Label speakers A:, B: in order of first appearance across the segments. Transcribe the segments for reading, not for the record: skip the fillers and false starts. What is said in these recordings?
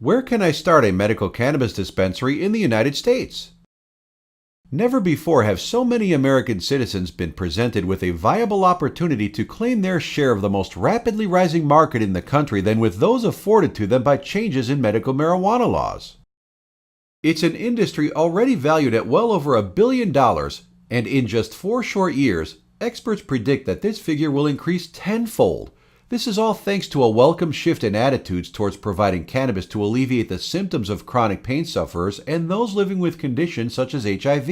A: Where can I start a medical cannabis dispensary in the United States? Never before have so many American citizens been presented with a viable opportunity to claim their share of the most rapidly rising market in the country than with those afforded to them by changes in medical marijuana laws. It's an industry already valued at well over $1 billion, and in just 4 short years, experts predict that this figure will increase tenfold. This is all thanks to a welcome shift in attitudes towards providing cannabis to alleviate the symptoms of chronic pain sufferers and those living with conditions such as HIV.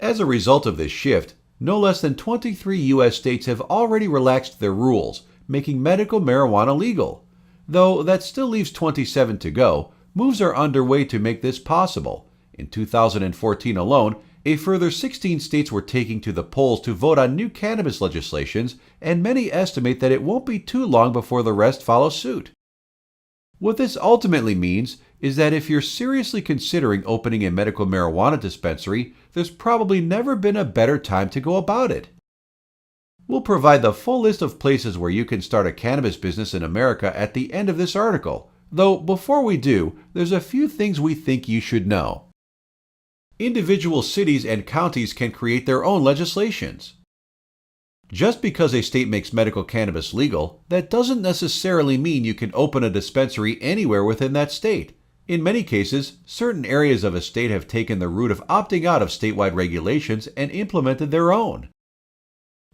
A: As a result of this shift, no less than 23 U.S. states have already relaxed their rules, making medical marijuana legal. Though that still leaves 27 to go, moves are underway to make this possible. In 2014 alone, a further 16 states were taking to the polls to vote on new cannabis legislations, and many estimate that it won't be too long before the rest follow suit. What this ultimately means is that if you're seriously considering opening a medical marijuana dispensary, there's probably never been a better time to go about it. We'll provide the full list of places where you can start a cannabis business in America at the end of this article, though before we do, there's a few things we think you should know. Individual cities and counties can create their own legislations. Just because a state makes medical cannabis legal, that doesn't necessarily mean you can open a dispensary anywhere within that state. In many cases, certain areas of a state have taken the route of opting out of statewide regulations and implemented their own.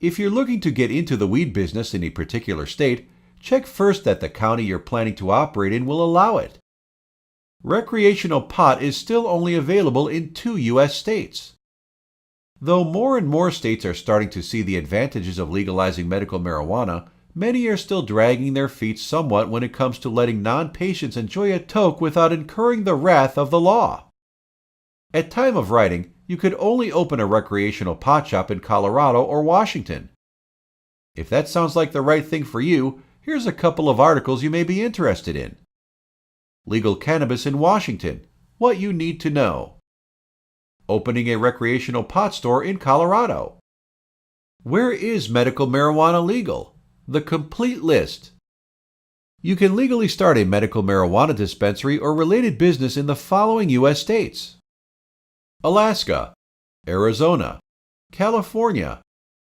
A: If you're looking to get into the weed business in a particular state, check first that the county you're planning to operate in will allow it. Recreational pot is still only available in 2 U.S. states. Though more and more states are starting to see the advantages of legalizing medical marijuana, many are still dragging their feet somewhat when it comes to letting non-patients enjoy a toke without incurring the wrath of the law. At time of writing, you could only open a recreational pot shop in Colorado or Washington. If that sounds like the right thing for you, here's a couple of articles you may be interested in. Legal cannabis in Washington, what you need to know. Opening a recreational pot store in Colorado. Where is medical marijuana legal? The complete list. You can legally start a medical marijuana dispensary or related business in the following U.S. states: Alaska, Arizona, California,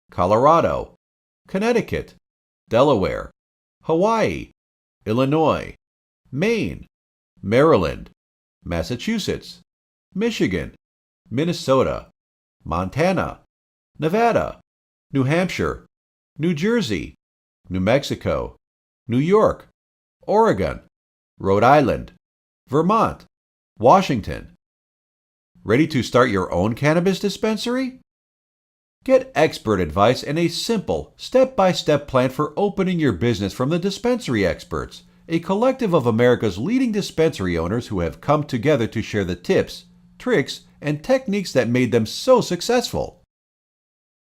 A: Colorado, Connecticut, Delaware, Hawaii, Illinois, Maine, Maryland, Massachusetts, Michigan, Minnesota, Montana, Nevada, New Hampshire, New Jersey, New Mexico, New York, Oregon, Rhode Island, Vermont, Washington. Ready to start your own cannabis dispensary? Get expert advice and a simple, step-by-step plan for opening your business from the Dispensary Experts, a collective of America's leading dispensary owners who have come together to share the tips, tricks, and techniques that made them so successful.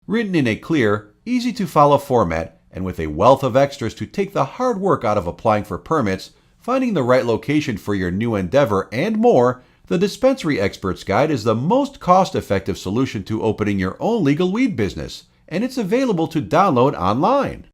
A: Written in a clear, easy-to-follow format and with a wealth of extras to take the hard work out of applying for permits, finding the right location for your new endeavor, and more, the Dispensary Experts Guide is the most cost-effective solution to opening your own legal weed business, and it's available to download online.